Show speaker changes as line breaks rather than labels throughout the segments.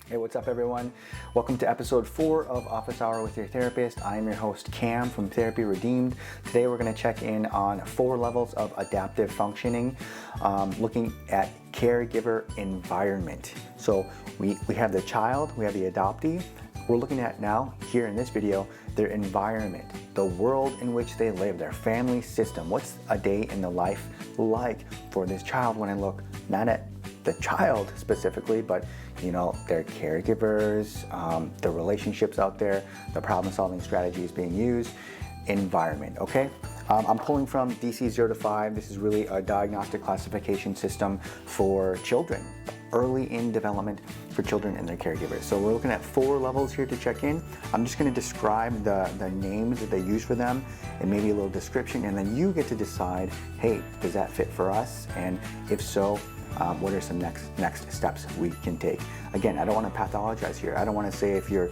Hey, what's up everyone? Welcome to episode 4 of Office Hour with your therapist. I am your host Cam from Therapy Redeemed. Today we're going to check in on 4 levels of adaptive functioning, looking at caregiver environment. So we have the child, we have the adoptee. We're looking at now, here in this video, their environment, the world in which they live, their family system. What's a day in the life like for this child when I look not at the child specifically, but their caregivers, the relationships out there, the problem-solving strategies being used, environment, okay? I'm pulling from DC 0 to 5. This is really a diagnostic classification system for children, early in development for children and their caregivers. So we're looking at 4 levels here to check in. I'm just going to describe the names that they use for them and maybe a little description, and then you get to decide, hey, does that fit for us? And if so, what are some next steps we can take? Again, I don't want to pathologize here. I don't want to say if you're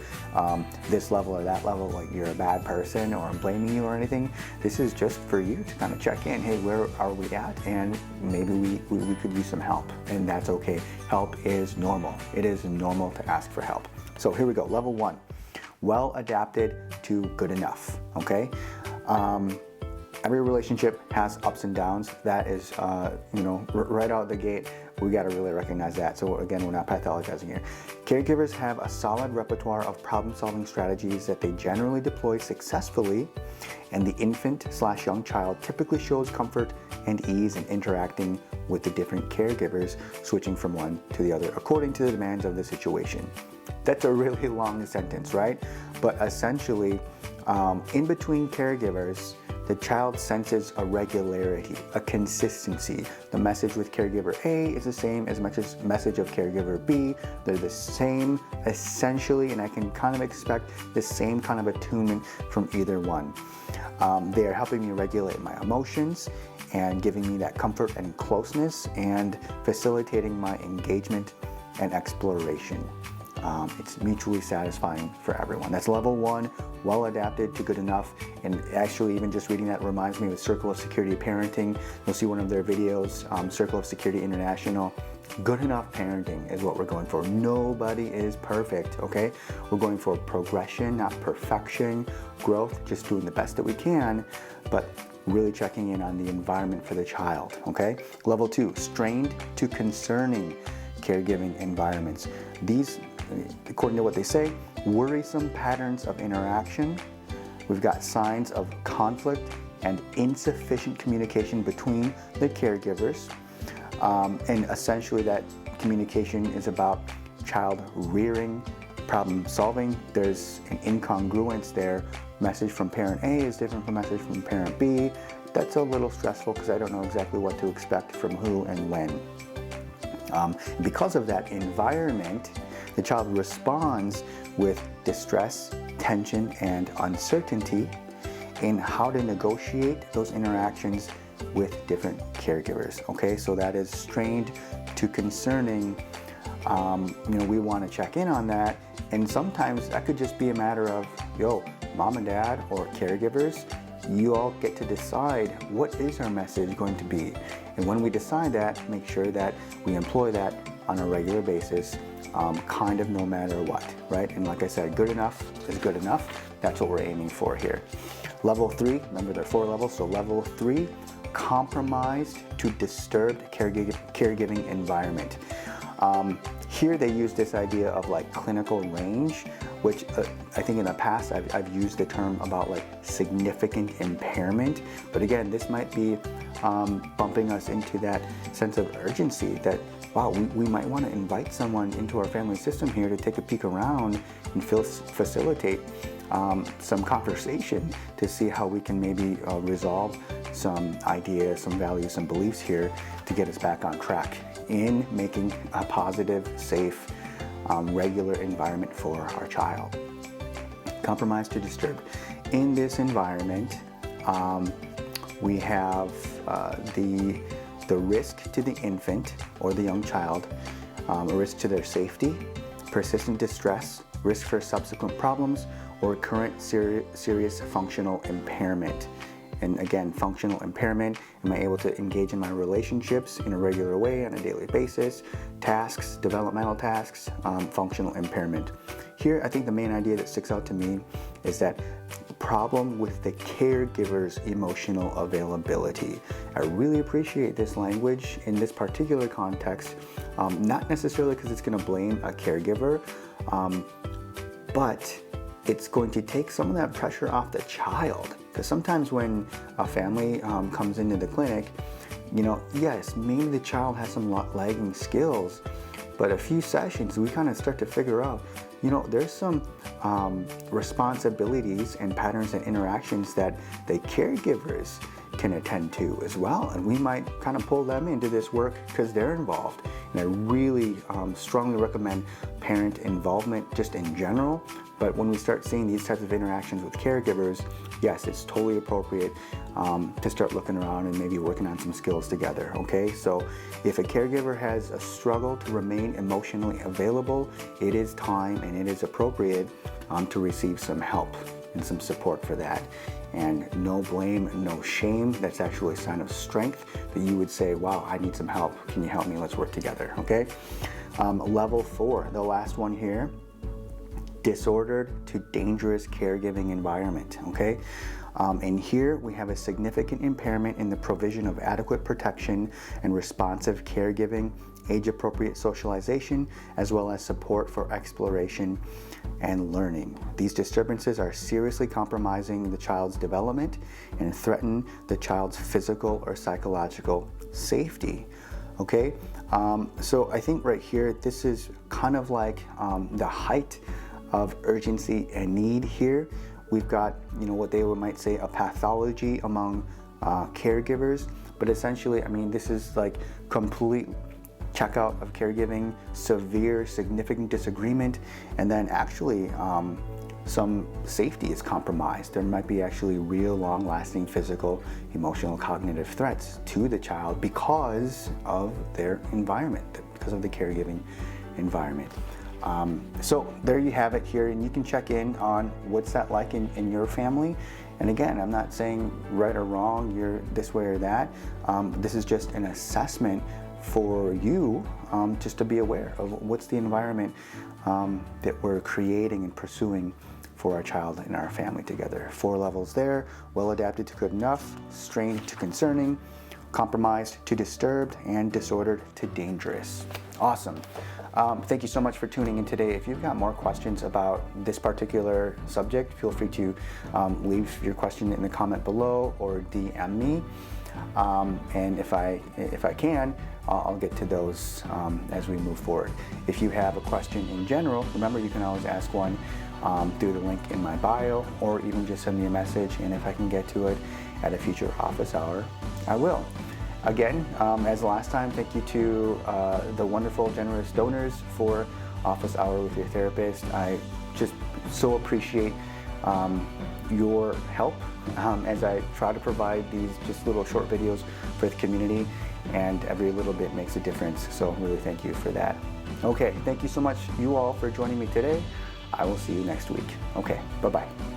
this level or that level, like you're a bad person or I'm blaming you or anything. This is just for you to kind of check in. Hey, where are we at? And maybe we could use some help, and that's okay. Help is normal. It is normal to ask for help. So here we go. Level 1, well adapted to good enough. Okay. Every relationship has ups and downs. That is, right out the gate, we got to really recognize that. So again, we're not pathologizing here. Caregivers have a solid repertoire of problem-solving strategies that they generally deploy successfully, and the infant/young child typically shows comfort and ease in interacting with the different caregivers, switching from one to the other according to the demands of the situation. That's a really long sentence, right? But essentially, in between caregivers, the child senses a regularity, a consistency. The message with caregiver A is the same as much as message of caregiver B. They're the same essentially, and I can kind of expect the same kind of attunement from either one. They are helping me regulate my emotions and giving me that comfort and closeness and facilitating my engagement and exploration. It's mutually satisfying for everyone. That's level 1, well adapted to good enough. And actually, even just reading that reminds me of Circle of Security Parenting. You'll see one of their videos, Circle of Security International. Good enough parenting is what we're going for. Nobody is perfect, okay? We're going for progression, not perfection, growth, just doing the best that we can, but really checking in on the environment for the child, okay? Level 2, strained to concerning caregiving environments. These, according to what they say, worrisome patterns of interaction. We've got signs of conflict and insufficient communication between the caregivers. And essentially that communication is about child rearing, problem solving. There's an incongruence there. Message from parent A is different from message from parent B. That's a little stressful because I don't know exactly what to expect from who and when. Because of that environment, the child responds with distress, tension, and uncertainty in how to negotiate those interactions with different caregivers. Okay, so that is strained to concerning. We want to check in on that, and sometimes that could just be a matter of, mom and dad or caregivers, you all get to decide what is our message going to be. And when we decide that, make sure that we employ that on a regular basis, kind of no matter what, right? And like I said, good enough is good enough. That's what we're aiming for here. Level 3, remember there are 4 levels, so level 3, compromised to disturbed caregiving environment. Here they use this idea of like clinical range, which I think in the past I've used the term about like significant impairment. But again, this might be bumping us into that sense of urgency that, wow, we might want to invite someone into our family system here to take a peek around and facilitate some conversation to see how we can maybe resolve some ideas, some values, some beliefs here to get us back on track in making a positive, safe, regular environment for our child. Compromised to disturbed. In this environment, we have the risk to the infant or the young child, a risk to their safety, persistent distress, risk for subsequent problems, or current serious functional impairment. And again, functional impairment. Am I able to engage in my relationships in a regular way on a daily basis? Tasks, developmental tasks, functional impairment. Here, I think the main idea that sticks out to me is that problem with the caregiver's emotional availability. I really appreciate this language in this particular context, not necessarily because it's going to blame a caregiver, but it's going to take some of that pressure off the child. Because sometimes when a family comes into the clinic, yes, maybe the child has some lagging skills, but a few sessions, we kind of start to figure out, there's some responsibilities and patterns and interactions that the caregivers can attend to as well. And we might kind of pull them into this work because they're involved. And I really strongly recommend parent involvement just in general. But when we start seeing these types of interactions with caregivers, yes, it's totally appropriate to start looking around and maybe working on some skills together, okay? So if a caregiver has a struggle to remain emotionally available, it is time and it is appropriate to receive some help and some support for that. And no blame, no shame. That's actually a sign of strength that you would say, wow, I need some help. Can you help me? Let's work together, okay? Level 4, the last one here. Disordered to dangerous caregiving environment, okay? And here we have a significant impairment in the provision of adequate protection and responsive caregiving, age-appropriate socialization, as well as support for exploration and learning. These disturbances are seriously compromising the child's development and threaten the child's physical or psychological safety, okay? So I think right here, this is kind of like the height of urgency and need here. We've got, what they might say a pathology among caregivers, but essentially, I mean, this is like complete checkout of caregiving, severe, significant disagreement, and then actually some safety is compromised. There might be actually real long-lasting physical, emotional, cognitive threats to the child because of their environment, because of the caregiving environment. So there you have it here, and you can check in on what's that like in your family. And again, I'm not saying right or wrong, you're this way or that. This is just an assessment for you, just to be aware of what's the environment that we're creating and pursuing for our child and our family together. 4 levels there: well adapted to good enough, strained to concerning, compromised to disturbed, and disordered to dangerous. Awesome. Thank you so much for tuning in today. If you've got more questions about this particular subject, feel free to leave your question in the comment below or DM me. And if I can, I'll get to those as we move forward. If you have a question in general, remember you can always ask one through the link in my bio, or even just send me a message, and if I can get to it at a future office hour, I will. Again, as last time, thank you to the wonderful, generous donors for Office Hour with Your Therapist. I just so appreciate your help as I try to provide these just little short videos for the community, and every little bit makes a difference. So really thank you for that. Okay, thank you so much, you all, for joining me today. I will see you next week. Okay, bye-bye.